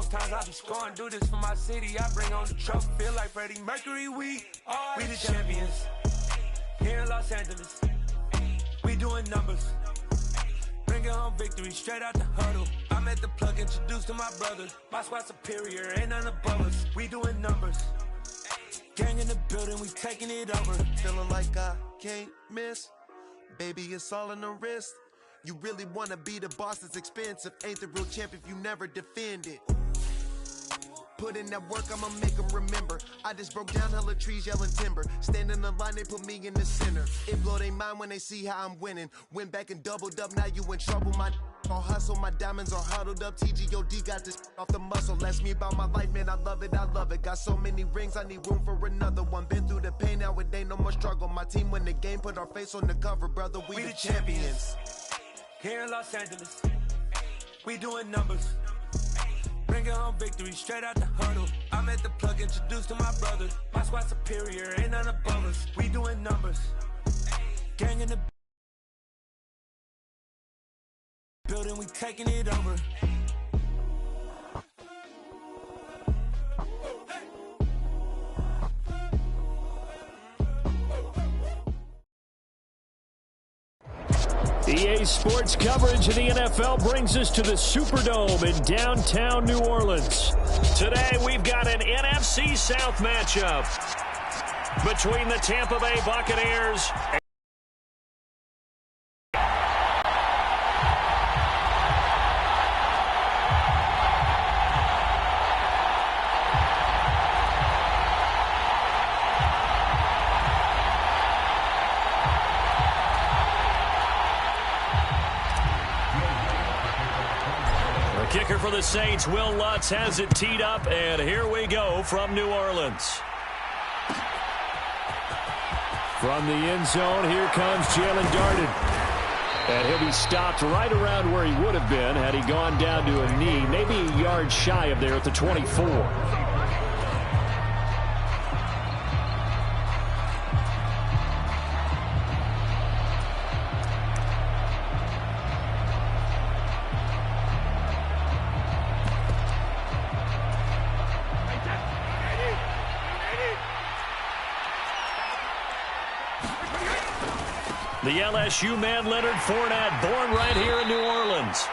Most times I be scoring, do this for my city. I bring on the trophy, feel like Freddie Mercury. We the champions here in Los Angeles. We doing numbers, bringing home victory straight out the huddle. I'm at the plug, introduced to my brothers. My squad superior, ain't none above us. We doing numbers, gang in the building, we taking it over. Feeling like I can't miss, baby, it's all in the wrist. You really wanna be the boss, it's expensive. Ain't the real champ if you never defend it. Put in that work, I'ma make them remember. I just broke down hella trees, yelling timber. Stand in the line, they put me in the center. It blow they mind when they see how I'm winning. Went back and doubled up, now you in trouble. My all hustle, my diamonds are huddled up. TGOD got this off the muscle. Ask me about my life, man, I love it, I love it. Got so many rings, I need room for another one. Been through the pain, now it ain't no more struggle. My team win the game, put our face on the cover, brother. We the champions. Here in Los Angeles, we doing numbers, bringing home victory straight out the huddle. I'm at the plug, introduced to my brothers. My squad superior, ain't none above us. We doing numbers, gang in the building, we taking it over. EA Sports coverage of the NFL brings us to the Superdome in downtown New Orleans. Today, we've got an NFC South matchup between the Tampa Bay Buccaneers and kicker for the Saints, Will Lutz, has it teed up, and here we go from New Orleans. From the end zone, here comes Jalen Darden. And he'll be stopped right around where he would have been had he gone down to a knee, maybe a yard shy of there at the 24. The LSU man Leonard Fournette, born right here in New Orleans.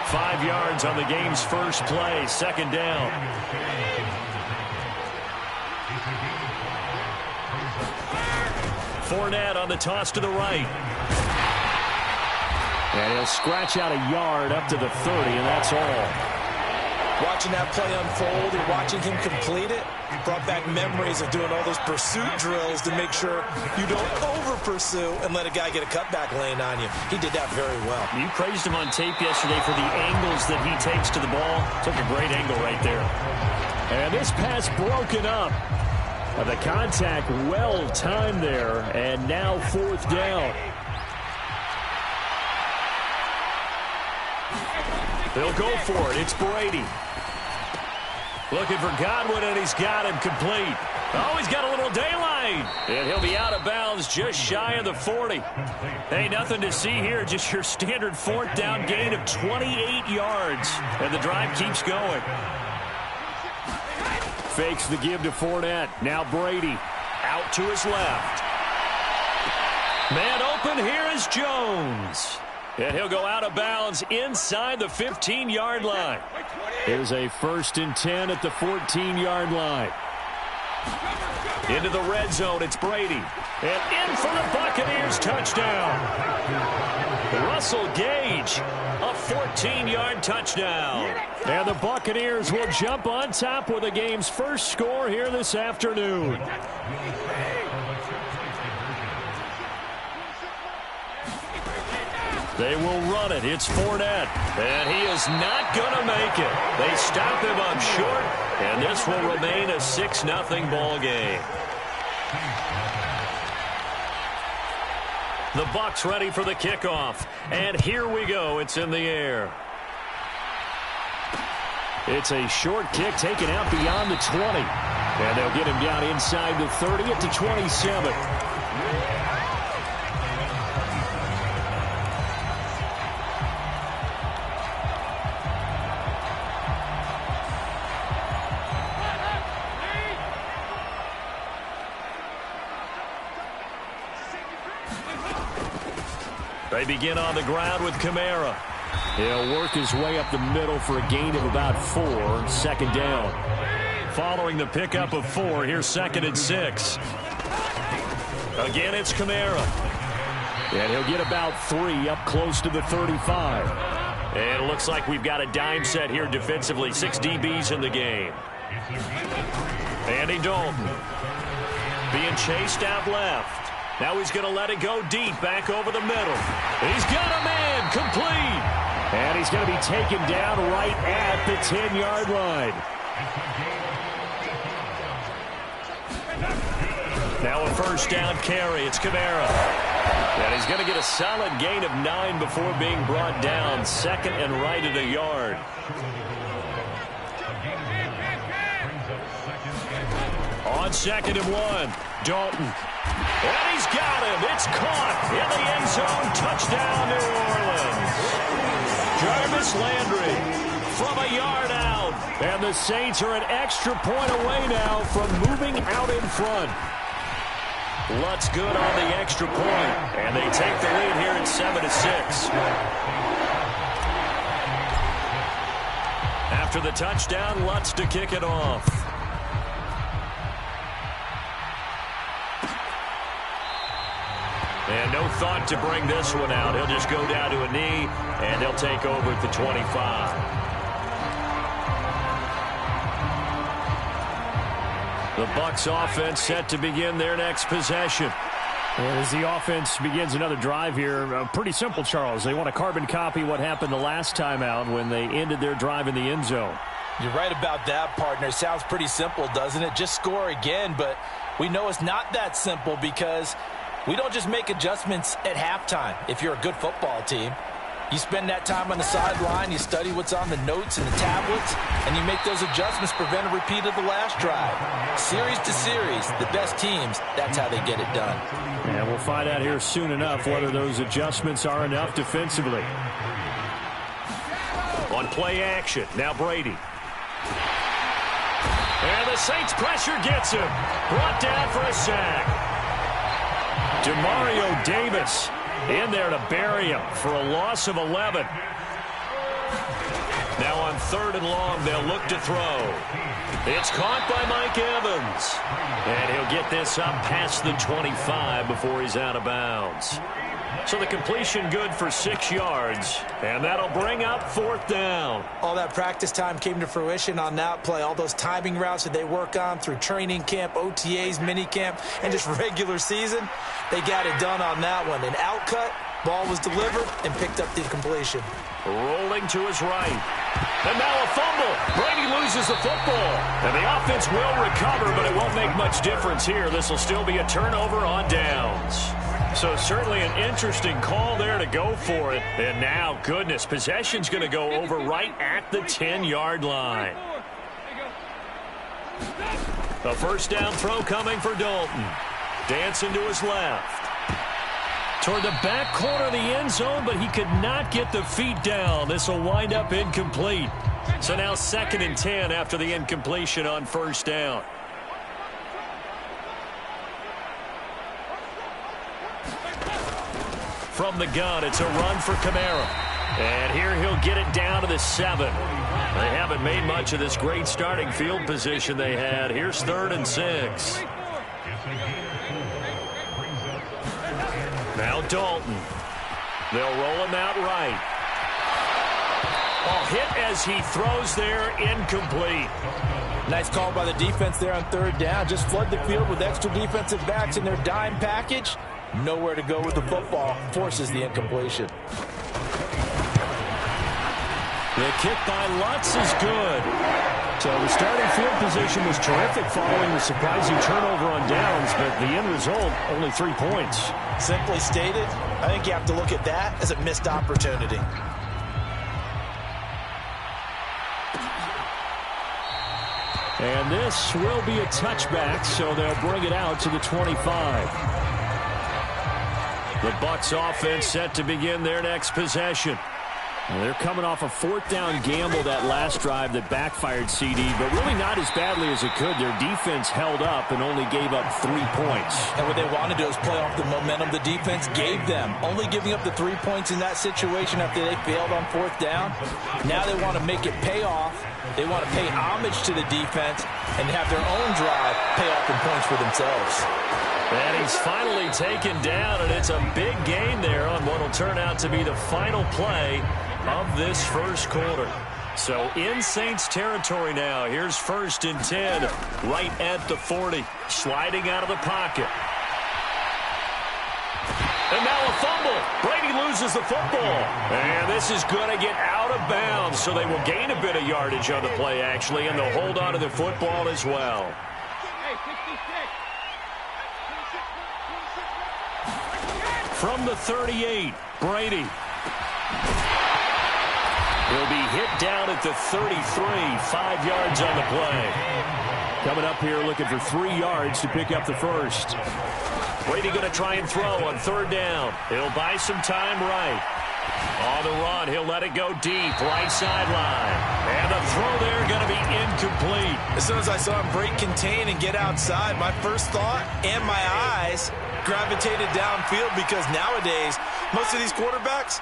5 yards on the game's first play, second down. Fournette on the toss to the right. And he'll scratch out a yard up to the 30, and that's all. Watching that play unfold and watching him complete it brought back memories of doing all those pursuit drills to make sure you don't over-pursue and let a guy get a cutback lane on you. He did that very well. You praised him on tape yesterday for the angles that he takes to the ball. Took a great angle right there. And this pass broken up. The contact well timed there, and now fourth down. They'll go for it. It's Brady. Looking for Godwin, and he's got him complete. Oh, he's got a little daylight. And he'll be out of bounds just shy of the 40. Hey, nothing to see here. Just your standard fourth down gain of 28 yards. And the drive keeps going. Fakes the give to Fournette. Now Brady out to his left. Man open. Here is Jones. And he'll go out of bounds inside the 15-yard line. Here's a 1st and 10 at the 14-yard line. Into the red zone, it's Brady. And in for the Buccaneers, touchdown. Russell Gage, a 14-yard touchdown. And the Buccaneers will jump on top with the game's first score here this afternoon. They will run it. It's Fournette. And he is not going to make it. They stop him up short, and this will remain a 6-0 ball game. The Bucs ready for the kickoff. And here we go. It's in the air. It's a short kick taken out beyond the 20. And they'll get him down inside the 30 at the 27. They begin on the ground with Kamara. He'll work his way up the middle for a gain of about 4, second down. Following the pickup of 4, here's 2nd and 6. Again, it's Kamara. And he'll get about 3 up close to the 35. And it looks like we've got a dime set here defensively. 6 DBs in the game. Andy Dalton being chased out left. Now he's going to let it go deep back over the middle. He's got a man complete. And he's going to be taken down right at the 10-yard line. Now a first down carry. It's Kamara. And he's going to get a solid gain of 9 before being brought down. 2nd and right at a yard. On 2nd and 1, Dalton. And he's got him. It's caught in the end zone. Touchdown, New Orleans. Jarvis Landry from a yard out. And the Saints are an extra point away now from moving out in front. Lutz good on the extra point. And they take the lead here at 7-6. After the touchdown, Lutz to kick it off. And no thought to bring this one out. He'll just go down to a knee, and they'll take over at the 25. The Bucs offense set to begin their next possession. And as the offense begins another drive here, pretty simple, Charles. They want to carbon copy what happened the last time out when they ended their drive in the end zone. You're right about that, partner. Sounds pretty simple, doesn't it? Just score again, but we know it's not that simple because we don't just make adjustments at halftime. If you're a good football team, you spend that time on the sideline, you study what's on the notes and the tablets, and you make those adjustments, prevent a repeat of the last drive. Series to series, the best teams, that's how they get it done. And we'll find out here soon enough whether those adjustments are enough defensively. On play action, now Brady. And the Saints pressure gets him. Brought down for a sack. Demario Davis in there to bury him for a loss of 11. Now on 3rd and long, they'll look to throw. It's caught by Mike Evans. And he'll get this up past the 25 before he's out of bounds. So the completion good for 6 yards, and that'll bring up 4th down. All that practice time came to fruition on that play. All those timing routes that they work on through training camp, OTAs, minicamp, and just regular season, they got it done on that one. An outcut, ball was delivered, and picked up the completion. Rolling to his right. And now a fumble. Brady loses the football. And the offense will recover, but it won't make much difference here. This will still be a turnover on downs. So certainly an interesting call there to go for it. And now, goodness, possession's going to go over right at the 10-yard line. A first down throw coming for Dalton. Dancing to his left. Toward the back corner of the end zone, but he could not get the feet down. This will wind up incomplete. So now 2nd and 10 after the incompletion on first down. From the gun, it's a run for Kamara. And here he'll get it down to the 7. They haven't made much of this great starting field position they had. Here's 3rd and 6. Now Dalton. They'll roll him out right. A hit as he throws there, incomplete. Nice call by the defense there on 3rd down. Just flood the field with extra defensive backs in their dime package. Nowhere to go with the football. Forces the incompletion. The kick by Lutz is good. So the starting field position was terrific following the surprising turnover on downs, but the end result, only 3 points. Simply stated, I think you have to look at that as a missed opportunity. And this will be a touchback, so they'll bring it out to the 25. The Bucs offense set to begin their next possession. They're coming off a fourth down gamble that last drive that backfired, CD, but really not as badly as it could. Their defense held up and only gave up 3 points. And what they want to do is play off the momentum the defense gave them. Only giving up the 3 points in that situation after they failed on fourth down. Now they want to make it pay off. They want to pay homage to the defense and have their own drive pay off in points for themselves. And he's finally taken down, and it's a big gain there on what will turn out to be the final play of this first quarter. So in Saints territory now. Here's 1st and 10 right at the 40. Sliding out of the pocket. And now a fumble. Brady loses the football. And this is going to get out of bounds, so they will gain a bit of yardage on the play, actually, and they'll hold on to the football as well. From the 38, Brady. He'll be hit down at the 33, 5 yards on the play. Coming up here looking for 3 yards to pick up the first. Brady going to try and throw on 3rd down. He'll buy some time right. On the run, he'll let it go deep, right sideline. And the throw there going to be incomplete. As soon as I saw him break contain and get outside, my first thought and my eyes gravitated downfield, because nowadays, most of these quarterbacks,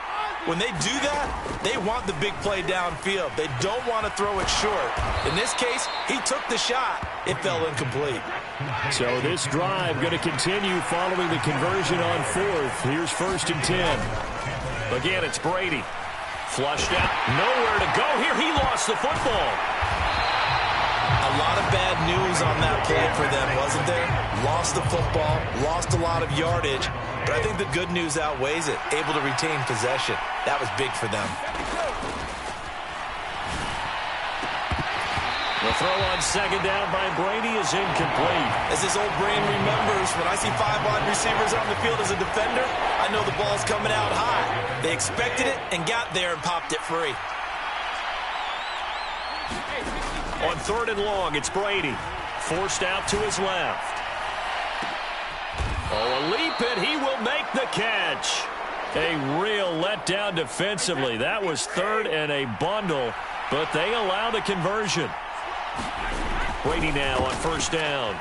when they do that, they want the big play downfield. They don't want to throw it short. In this case, he took the shot. It fell incomplete. So this drive going to continue following the conversion on 4th. Here's 1st and 10. Again, it's Brady. Flushed out. Nowhere to go here. He lost the football. A lot of bad news on that play for them, wasn't there? Lost the football, lost a lot of yardage, but I think the good news outweighs it. Able to retain possession. That was big for them. The throw on 2nd down by Brady is incomplete. As his old brain remembers, when I see 5 wide receivers on the field as a defender, I know the ball's coming out high. They expected it and got there and popped it free. On 3rd and long, it's Brady. Forced out to his left. Oh, a leap, and he will make the catch. A real letdown defensively. That was 3rd and a bundle, but they allow the conversion. Brady now on 1st down.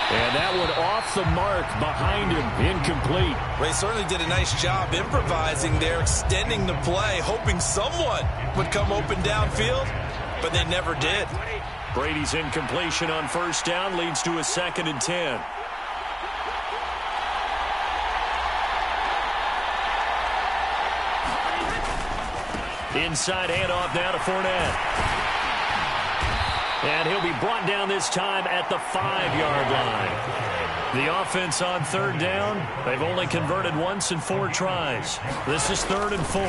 And that one off the mark behind him, incomplete. They certainly did a nice job improvising there, extending the play, hoping someone would come open downfield, but they never did. Brady's incompletion on 1st down leads to a 2nd and 10. Inside handoff now to Fournette. And he'll be brought down this time at the 5-yard line. The offense on 3rd down, they've only converted once in 4 tries. This is 3rd and 4.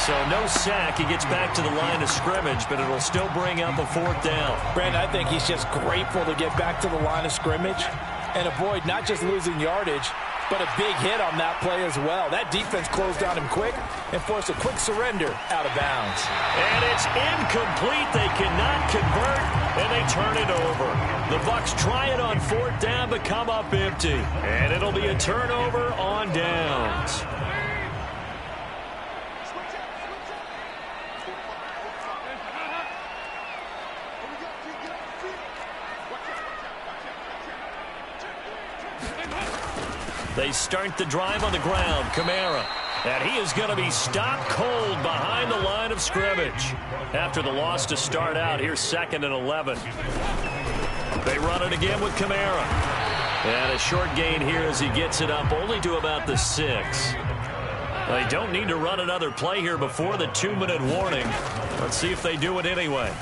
So no sack. He gets back to the line of scrimmage, but it'll still bring up a 4th down. Brandon, I think he's just grateful to get back to the line of scrimmage and avoid not just losing yardage, but a big hit on that play as well. That defense closed on him quick and forced a quick surrender out of bounds. And it's incomplete. They cannot convert, and they turn it over. The Bucs try it on 4th down, but come up empty. And it'll be a turnover on downs. They start the drive on the ground. Kamara. And he is going to be stopped cold behind the line of scrimmage. After the loss to start out, here's 2nd and 11. They run it again with Kamara. And a short gain here as he gets it up only to about the 6. They don't need to run another play here before the 2-minute warning. Let's see if they do it anyway.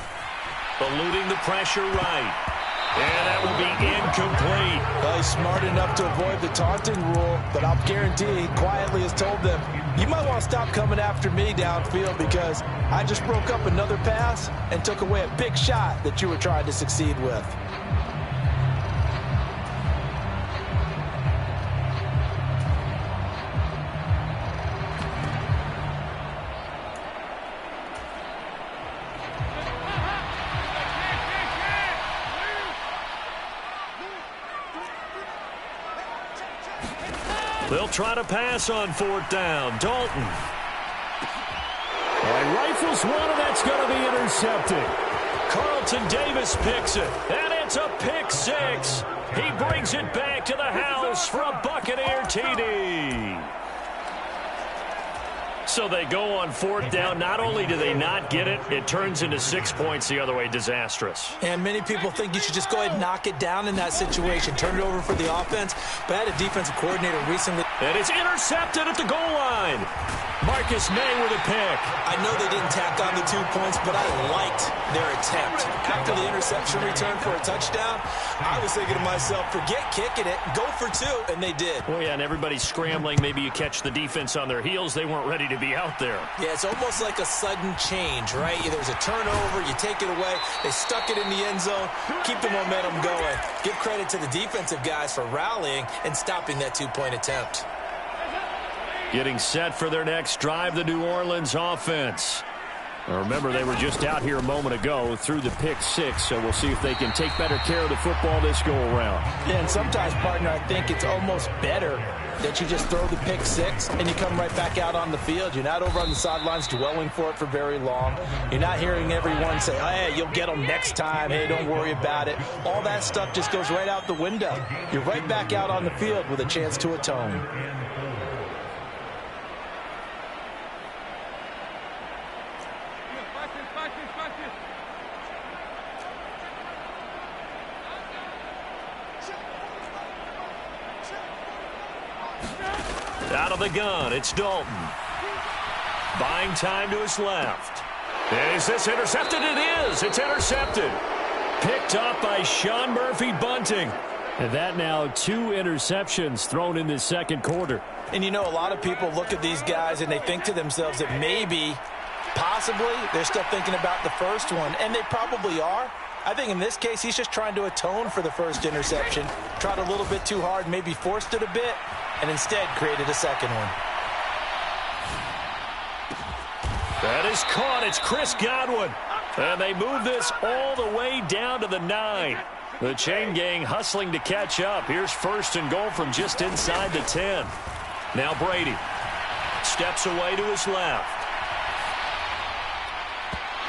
Eluding the pressure right. And that will be incomplete. Well, he's smart enough to avoid the taunting rule, but I'll guarantee he quietly has told them, you might want to stop coming after me downfield because I just broke up another pass and took away a big shot that you were trying to succeed with. They'll try to pass on 4th down. Dalton. And rifles one, and that's going to be intercepted. Carlton Davis picks it, and it's a pick 6. He brings it back to the house for a Buccaneer TD. So they go on 4th down. Not only do they not get it, it turns into 6 points the other way. Disastrous. And many people think you should just go ahead and knock it down in that situation. Turn it over for the offense. But I had a defensive coordinator recently. And it's intercepted at the goal line. Marcus May with a pick. I know they didn't tack on the 2 points, but I liked their attempt. After the interception return for a touchdown, I was thinking to myself, forget kicking it, go for 2, and they did. Well, yeah, and everybody's scrambling. Maybe you catch the defense on their heels. They weren't ready to be out there. Yeah, it's almost like a sudden change, right? There's a turnover, you take it away, they stuck it in the end zone, keep the momentum going. Give credit to the defensive guys for rallying and stopping that 2-point attempt. Getting set for their next drive, the New Orleans offense. Now remember, they were just out here a moment ago through the pick 6, so we'll see if they can take better care of the football this go-around. Yeah, and sometimes, partner, I think it's almost better that you just throw the pick 6 and you come right back out on the field. You're not over on the sidelines dwelling for it for very long. You're not hearing everyone say, hey, you'll get them next time. Hey, don't worry about it. All that stuff just goes right out the window. You're right back out on the field with a chance to atone. Out of the gun, it's Dalton. Buying time to his left. Is this intercepted? It is. It's intercepted. Picked up by Sean Murphy-Bunting. And that now 2 interceptions thrown in this second quarter. And you know, a lot of people look at these guys and they think to themselves that maybe, possibly, they're still thinking about the first one. And they probably are. I think in this case, he's just trying to atone for the first interception. Tried a little bit too hard, maybe forced it a bit, and instead created a second one. That is caught. It's Chris Godwin. And they move this all the way down to the 9. The chain gang hustling to catch up. Here's 1st and goal from just inside the 10. Now Brady steps away to his left.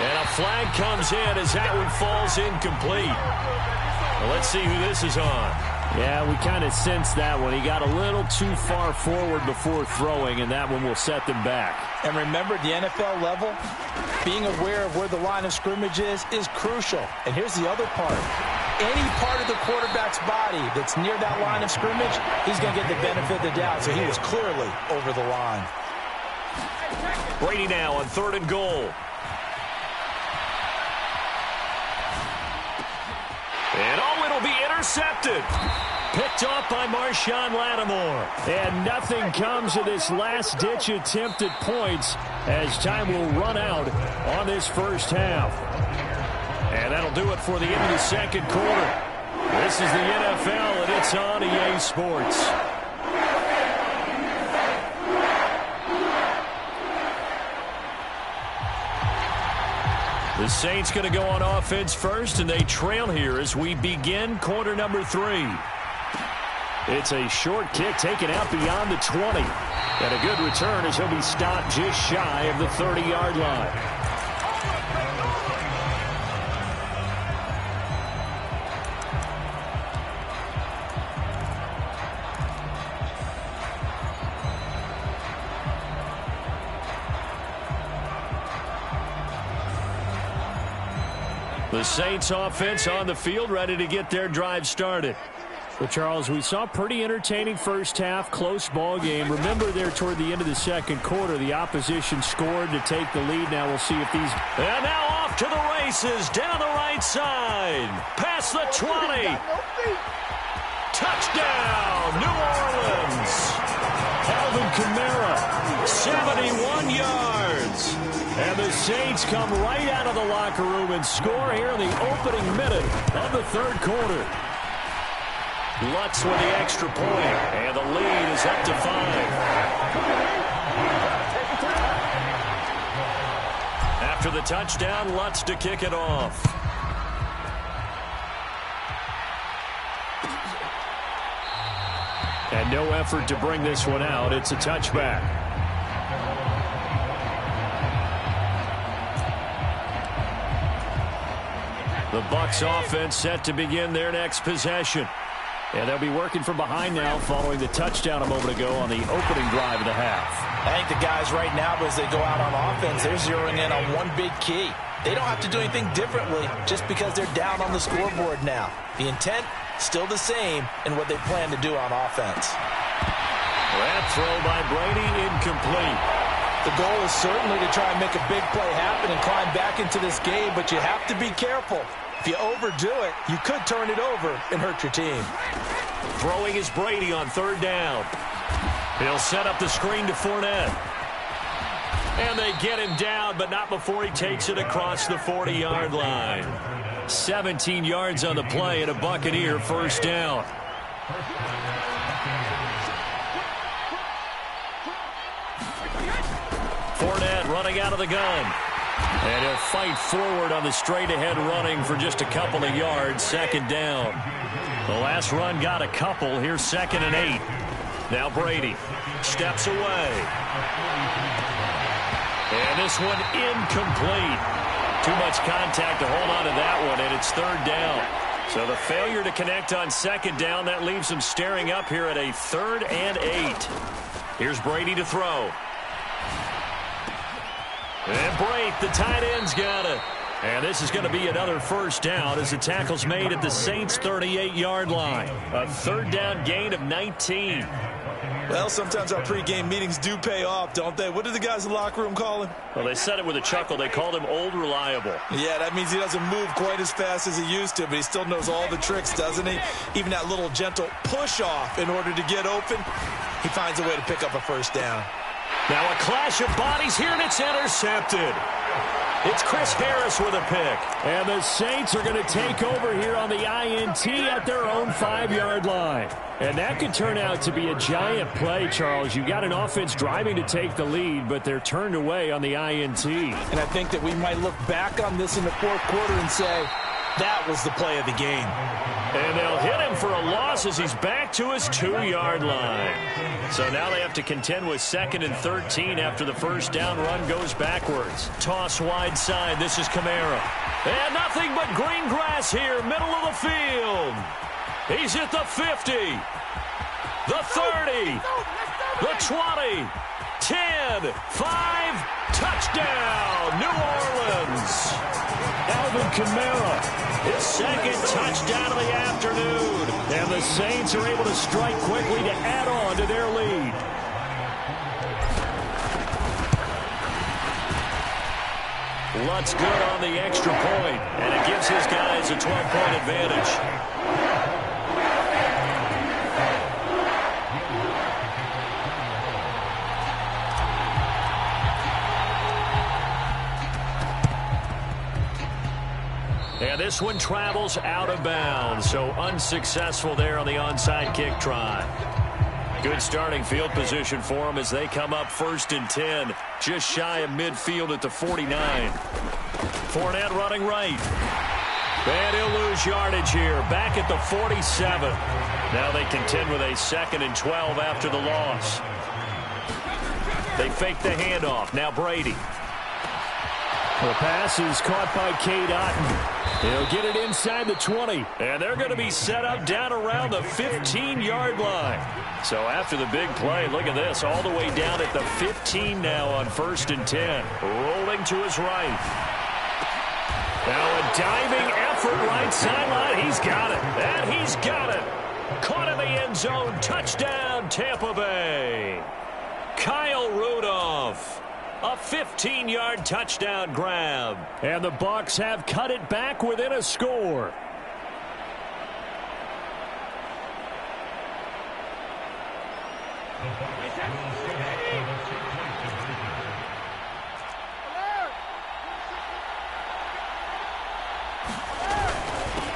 And a flag comes in as that one falls incomplete. Well, let's see who this is on. Yeah, we kind of sensed that one. He got a little too far forward before throwing, and that one will set them back. And remember, the NFL level, being aware of where the line of scrimmage is crucial. And here's the other part. Any part of the quarterback's body that's near that line of scrimmage, he's going to get the benefit of the doubt. So he was clearly over the line. Brady now on 3rd and goal. And oh, it'll be intercepted. Picked off by Marshawn Lattimore. And nothing comes of this last-ditch attempt at points as time will run out on this first half. And that'll do it for the end of the second quarter. This is the NFL, and it's on EA Sports. The Saints going to go on offense first, and they trail here as we begin quarter number 3. It's a short kick taken out beyond the 20. And a good return as he'll be stopped just shy of the 30-yard line. The Saints offense on the field, ready to get their drive started. Well, Charles, we saw pretty entertaining first half, close ball game. Remember there toward the end of the second quarter, the opposition scored to take the lead. Now we'll see if these... And now off to the races, down the right side, past the 20. Touchdown, New Orleans. Alvin Kamara, 71 yards. And the Saints come right out of the locker room and score here in the opening minute of the third quarter. Lutz with the extra point, and the lead is up to 5. After the touchdown, Lutz to kick it off. And no effort to bring this one out. It's a touchback. The Bucs offense set to begin their next possession. And they'll be working from behind now following the touchdown a moment ago on the opening drive of the half. I think the guys right now, as they go out on offense, they're zeroing in on one big key. They don't have to do anything differently just because they're down on the scoreboard now. The intent, still the same in what they plan to do on offense. That throw by Brady, incomplete. The goal is certainly to try and make a big play happen and climb back into this game, but you have to be careful. If you overdo it, you could turn it over and hurt your team. Throwing is Brady on third down. He'll set up the screen to Fournette. And they get him down, but not before he takes it across the 40-yard line. 17 yards on the play and a Buccaneer first down. Fournette running out of the gun. And he'll fight forward on the straight-ahead running for just a couple of yards, second down. The last run got a couple. Here's 2nd and 8. Now Brady steps away. And this one incomplete. Too much contact to hold on to that one, and it's third down. So the failure to connect on second down, that leaves them staring up here at a 3rd and 8. Here's Brady to throw. And Brake, the tight end's got it. And this is going to be another first down as the tackle's made at the Saints' 38-yard line. A third down gain of 19. Well, sometimes our pregame meetings do pay off, don't they? What did the guys in the locker room call him? Well, they said it with a chuckle. They called him Old Reliable. Yeah, that means he doesn't move quite as fast as he used to, but he still knows all the tricks, doesn't he? Even that little gentle push-off in order to get open, he finds a way to pick up a first down. Now a clash of bodies here, and it's intercepted. It's Chris Harris with a pick. And the Saints are going to take over here on the INT at their own 5-yard line. And that could turn out to be a giant play, Charles. You got an offense driving to take the lead, but they're turned away on the INT. And I think that we might look back on this in the fourth quarter and say, that was the play of the game. And they'll hit him for a loss as he's back to his 2-yard line. So now they have to contend with 2nd and 13 after the first down run goes backwards. Toss wide side. This is Kamara. And nothing but green grass here, middle of the field. He's at the 50, the 30, the 20, 10, 5, touchdown, New Orleans. Alvin Kamara, his second touchdown of the afternoon. And the Saints are able to strike quickly to add on to their lead. Lutz good on the extra point, and it gives his guys a 12-point advantage. And this one travels out of bounds, so unsuccessful there on the onside kick try. Good starting field position for them as they come up 1st and 10, just shy of midfield at the 49. Fournette running right. And he'll lose yardage here, back at the 47. Now they contend with a 2nd and 12 after the loss. They fake the handoff. Now Brady. The pass is caught by Cade Otton. He'll get it inside the 20. And they're going to be set up down around the 15-yard line. So after the big play, look at this, all the way down at the 15 now on 1st and 10. Rolling to his right. Now a diving effort right sideline. He's got it. And he's got it. Caught in the end zone. Touchdown, Tampa Bay. Kyle Rudolph. A 15-yard touchdown grab. And the Bucs have cut it back within a score.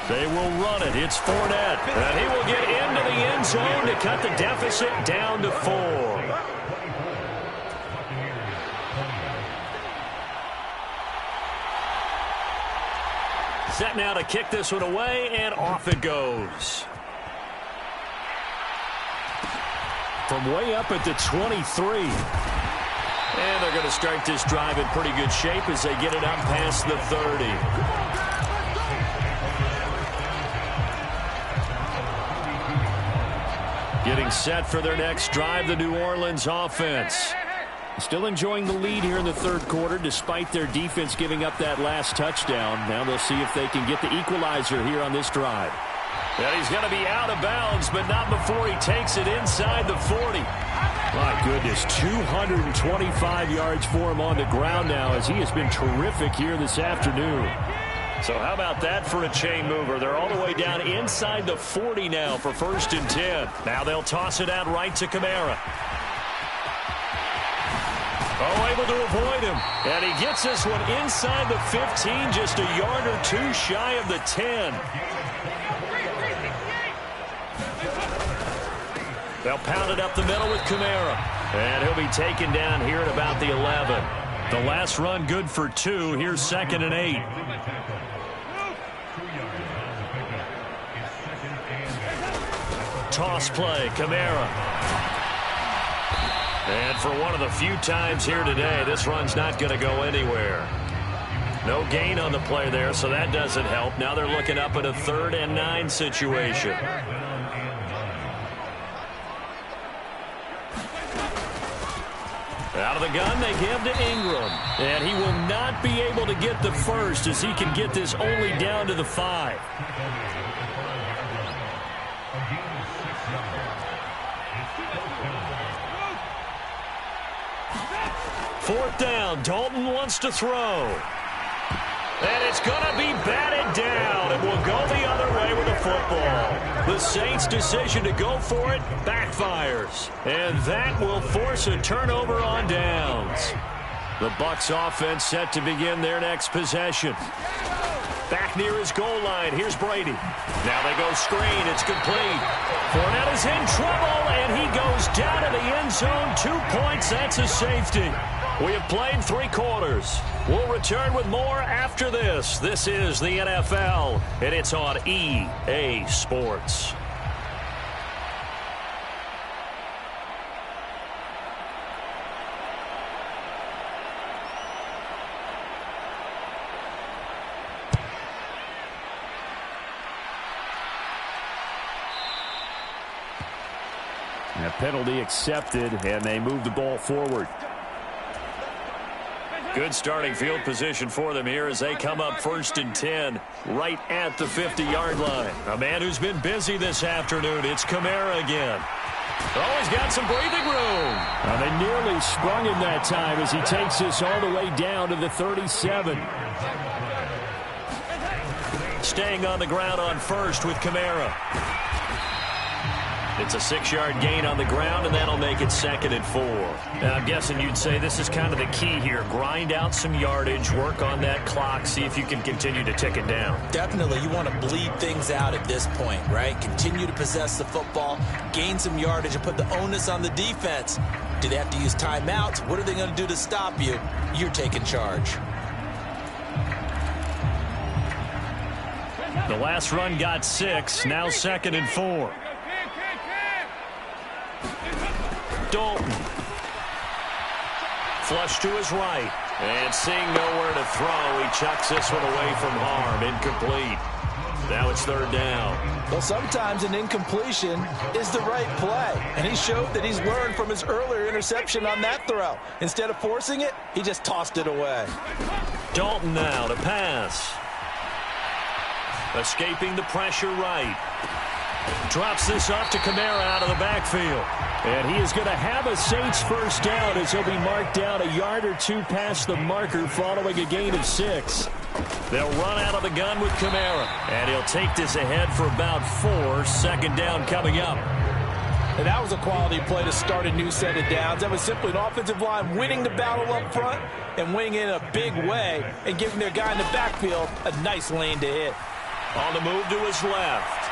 They will run it. It's Fournette. And he will get into the end zone to cut the deficit down to 4. Set now to kick this one away, and off it goes. from way up at the 23. And they're going to start this drive in pretty good shape as they get it up past the 30. Getting set for their next drive, the New Orleans offense. Still enjoying the lead here in the third quarter despite their defense giving up that last touchdown. Now they'll see if they can get the equalizer here on this drive. And he's going to be out of bounds, but not before he takes it inside the 40. My goodness, 225 yards for him on the ground now as he has been terrific here this afternoon. So how about that for a chain mover? They're all the way down inside the 40 now for 1st and 10. Now they'll toss it out right to Kamara. Oh, able to avoid him. And he gets this one inside the 15, just a yard or two shy of the 10. They'll pound it up the middle with Kamara. And he'll be taken down here at about the 11. The last run good for 2. Here's 2nd and 8. Toss play, Kamara. And for one of the few times here today, this run's not going to go anywhere. No gain on the play there, so that doesn't help. Now they're looking up at a 3rd and 9 situation. Out of the gun, they give to Ingram. And he will not be able to get the first as he can get this only down to the 5. Fourth down, Dalton wants to throw. And it's going to be batted down. It will go the other way with the football. The Saints' decision to go for it backfires. And that will force a turnover on downs. The Bucs offense set to begin their next possession. Back near his goal line. Here's Brady. Now they go screen. It's complete. Fournette is in trouble, and he goes down to the end zone. 2 points. That's a safety. We have played 3 quarters. We'll return with more after this. This is the NFL, and it's on EA Sports. A penalty accepted, and they move the ball forward. Good starting field position for them here as they come up 1st and 10 right at the 50-yard line. A man who's been busy this afternoon. It's Kamara again. Oh, he's got some breathing room. They nearly sprung him that time as he takes this all the way down to the 37. Staying on the ground on 1st with Kamara. It's a 6-yard gain on the ground, and that'll make it 2nd and 4. And I'm guessing you'd say this is kind of the key here. Grind out some yardage, work on that clock, see if you can continue to tick it down. Definitely. You want to bleed things out at this point, right? Continue to possess the football, gain some yardage, and put the onus on the defense. Do they have to use timeouts? What are they going to do to stop you? You're taking charge. The last run got 6, now 2nd and 4. Dalton. Flush to his right. And seeing nowhere to throw, he chucks this one away from harm. Incomplete. Now it's 3rd down. Well, sometimes an incompletion is the right play. And he showed that he's learned from his earlier interception on that throw. Instead of forcing it, he just tossed it away. Dalton now to pass. Escaping the pressure right. Drops this off to Kamara out of the backfield. And he is going to have a Saints first down as he'll be marked down a yard or 2 past the marker following a gain of 6. They'll run out of the gun with Kamara. And he'll take this ahead for about 4. 2nd down coming up. And that was a quality play to start a new set of downs. That was simply an offensive line winning the battle up front and winning in a big way and giving their guy in the backfield a nice lane to hit. On the move to his left.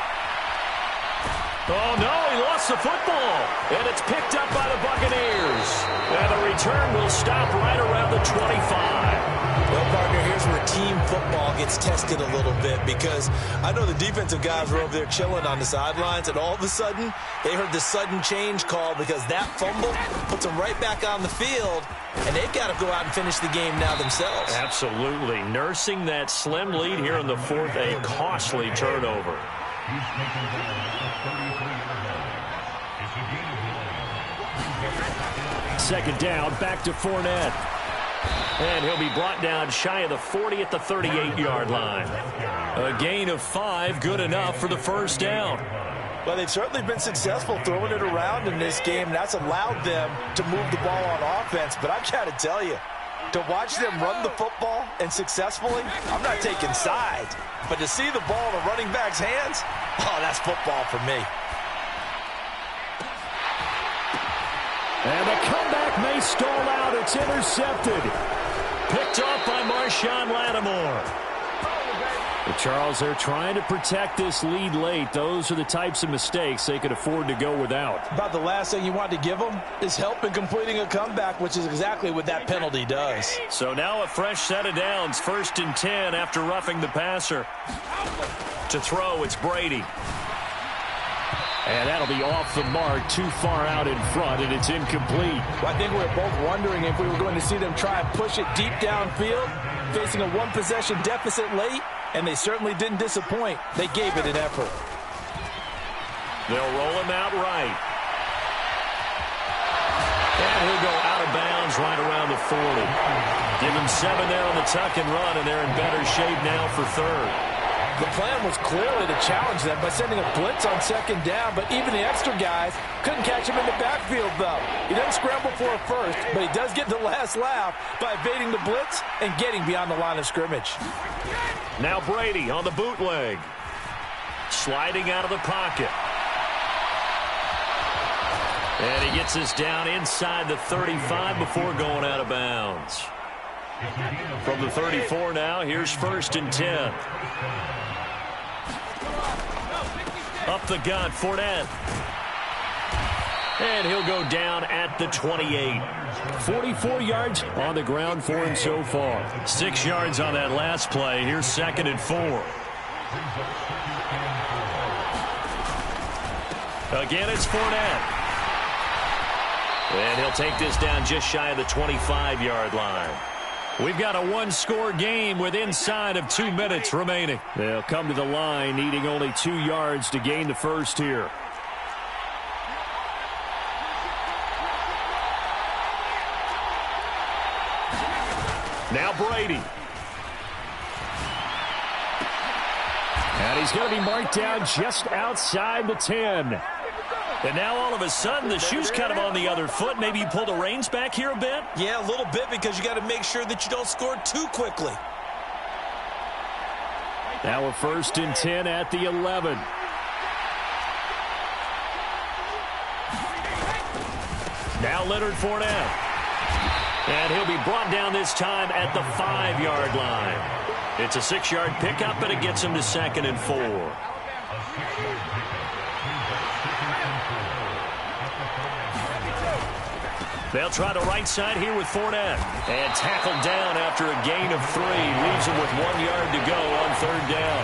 Oh, no, he lost the football. And it's picked up by the Buccaneers. And the return will stop right around the 25. Well, partner, here's where team football gets tested a little bit, because I know the defensive guys were over there chilling on the sidelines, and all of a sudden, they heard the sudden change call because that fumble puts them right back on the field, and they've got to go out and finish the game now themselves. Absolutely. Nursing that slim lead here in the fourth, a costly turnover. Second down, back to Fournette. And he'll be brought down shy of the 40 at the 38-yard line. A gain of 5, good enough for the first down. Well, they've certainly been successful throwing it around in this game. That's allowed them to move the ball on offense. But I've got to tell you, to watch them run the football and successfully, I'm not taking sides. But to see the ball in the running back's hands, oh, that's football for me. And the comeback may stall out. It's intercepted. Picked off by Marshawn Lattimore. But Charles, they're trying to protect this lead late. Those are the types of mistakes they could afford to go without. About the last thing you want to give them is help in completing a comeback, which is exactly what that penalty does. So now a fresh set of downs. 1st and 10 after roughing the passer. To throw, it's Brady. And that'll be off the mark, too far out in front, and it's incomplete. Well, I think we were both wondering if we were going to see them try and push it deep downfield, facing a one-possession deficit late, and they certainly didn't disappoint. They gave it an effort. They'll roll him out right. And he'll go out of bounds right around the 40. Give him 7 there on the tuck and run, and they're in better shape now for 3rd. The plan was clearly to challenge them by sending a blitz on 2nd down, but even the extra guys couldn't catch him in the backfield, though. He doesn't scramble for a first, but he does get the last laugh by evading the blitz and getting beyond the line of scrimmage. Now Brady on the bootleg. Sliding out of the pocket. And he gets us down inside the 35 before going out of bounds. From the 34 now, here's 1st and 10. Up the gut, Fournette. And he'll go down at the 28. 44 yards on the ground for him so far. 6 yards on that last play. Here's 2nd and 4. Again, it's Fournette. And he'll take this down just shy of the 25-yard line. We've got a one-score game with inside of 2 minutes remaining. They'll come to the line, needing only 2 yards to gain the first here. Now Brady. And he's going to be marked down just outside the 10. And now all of a sudden the shoe's kind of on the other foot. Maybe you pull the reins back here a bit? Yeah, a little bit, because you got to make sure that you don't score too quickly. Now a 1st and 10 at the 11. Now Leonard Fournette. And he'll be brought down this time at the 5-yard line. It's a 6-yard pickup, and it gets him to 2nd and 4. They'll try the right side here with Fournette. And tackled down after a gain of 3. Leaves him with 1 yard to go on 3rd down.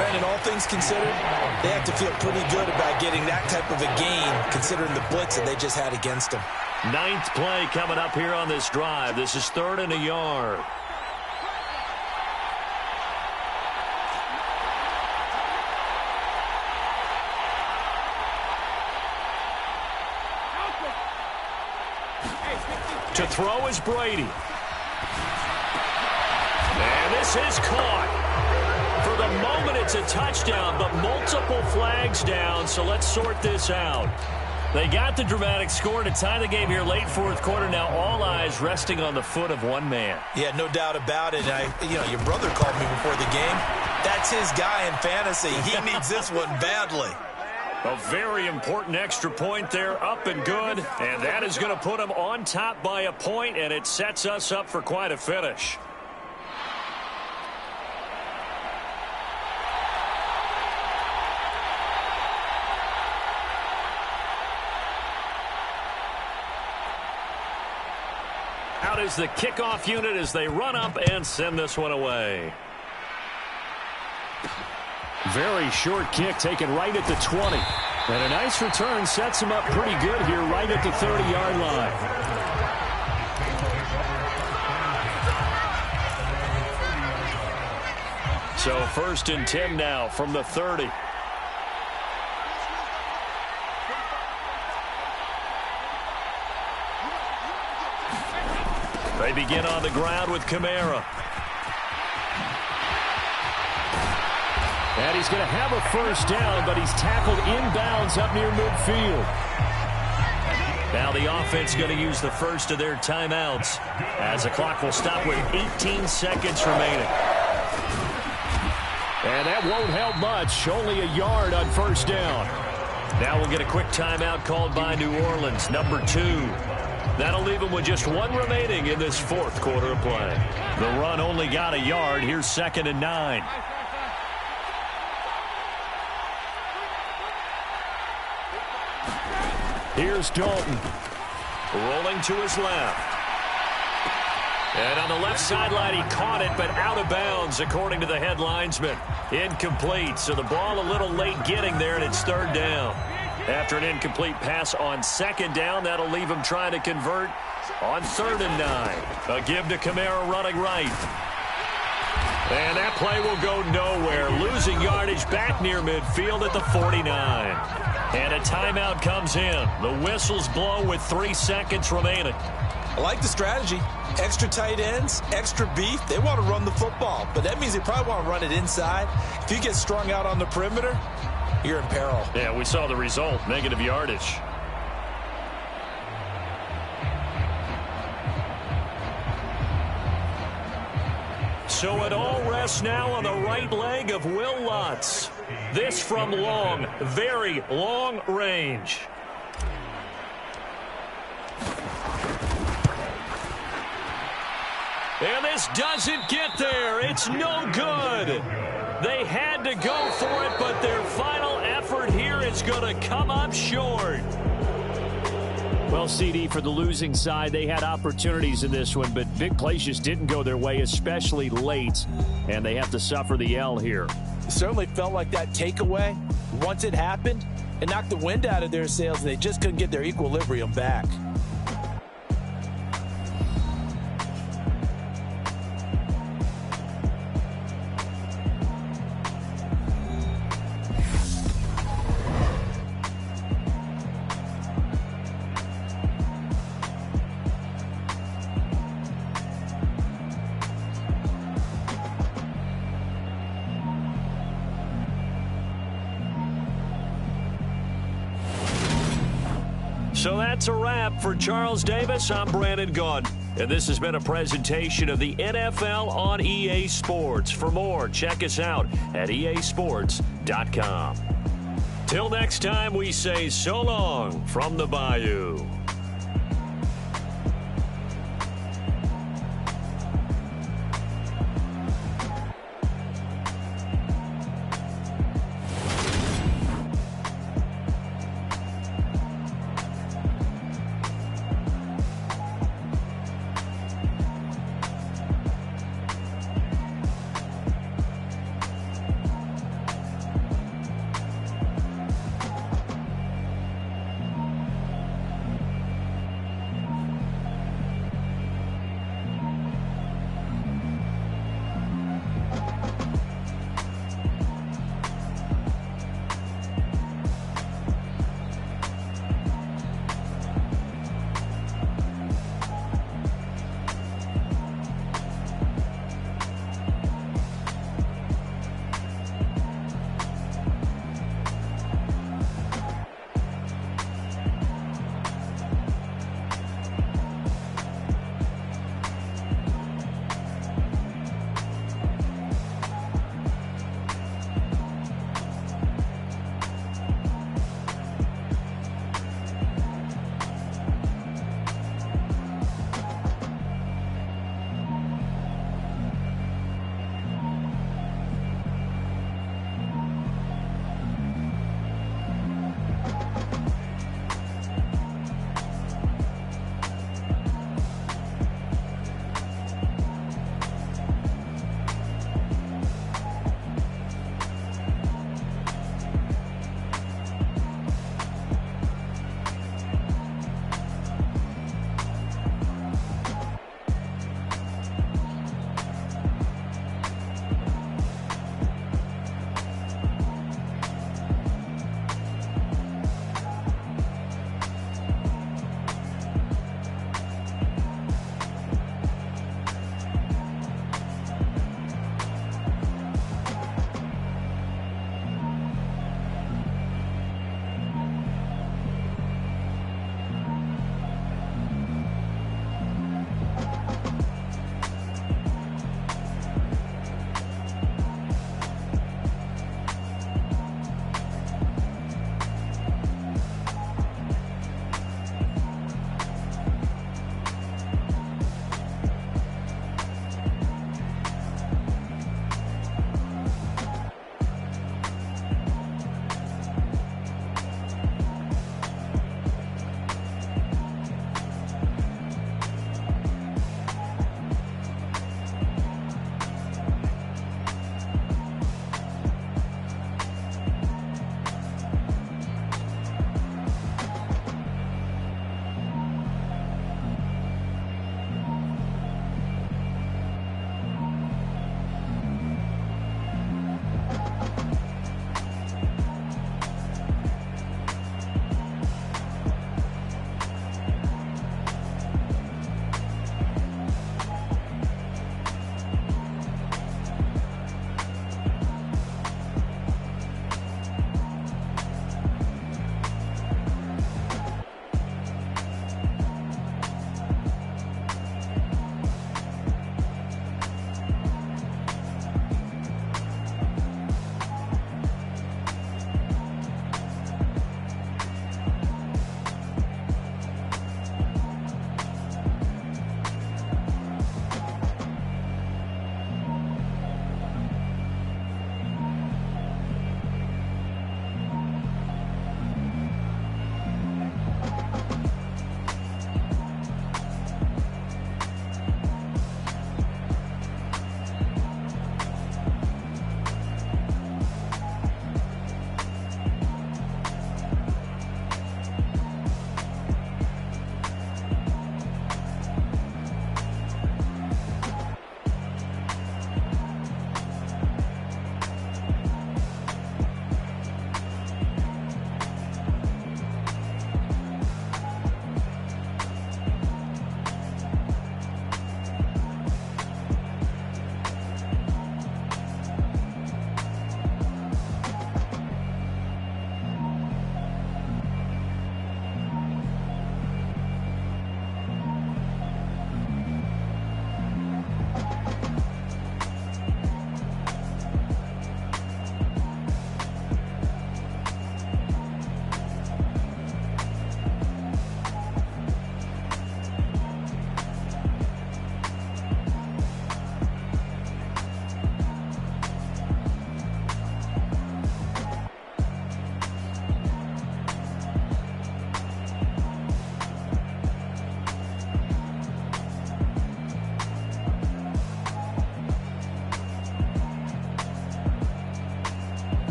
Brandon, all things considered, they have to feel pretty good about getting that type of a gain, considering the blitz that they just had against them. 9th play coming up here on this drive. This is 3rd and a yard. To throw is Brady. And this is caught. For the moment, it's a touchdown, but multiple flags down, so let's sort this out. They got the dramatic score to tie the game here late 4th quarter. Now all eyes resting on the foot of one man. Yeah, no doubt about it. Your brother called me before the game. That's his guy in fantasy. He needs this one badly. A very important extra point there, up and good. And that is going to put them on top by a point, and it sets us up for quite a finish. Out is the kickoff unit as they run up and send this one away. Very short kick taken right at the 20. And a nice return sets him up pretty good here right at the 30-yard line. So 1st and 10 now from the 30. They begin on the ground with Kamara. And he's going to have a first down, but he's tackled inbounds up near midfield. Now the offense going to use the first of their timeouts as the clock will stop with 18 seconds remaining. And that won't help much. Only a yard on first down. Now we'll get a quick timeout called by New Orleans, number 2. That'll leave them with just 1 remaining in this 4th quarter of play. The run only got a yard. Here's 2nd and 9. Here's Dalton. Rolling to his left. And on the left sideline, he caught it, but out of bounds, according to the head linesman. Incomplete, so the ball a little late getting there, and it's 3rd down. After an incomplete pass on 2nd down, that'll leave him trying to convert on 3rd and 9. A give to Kamara running right. And that play will go nowhere. Losing yardage back near midfield at the 49. And a timeout comes in. The whistles blow with 3 seconds remaining. I like the strategy. Extra tight ends, extra beef. They want to run the football, but that means they probably want to run it inside. If you get strung out on the perimeter, you're in peril. Yeah, we saw the result, negative yardage. So it all rests now on the right leg of Will Lutz. This from long, very long range. And this doesn't get there. It's no good. They had to go for it, but their final effort here is going to come up short. Well, CD, for the losing side, they had opportunities in this one, but big plays just didn't go their way, especially late, and they have to suffer the L here. It certainly felt like that takeaway, once it happened, it knocked the wind out of their sails, and they just couldn't get their equilibrium back. So that's a wrap for Charles Davis. I'm Brandon Gaudin, and this has been a presentation of the NFL on EA Sports. For more, check us out at easports.com. Till next time, we say so long from the Bayou.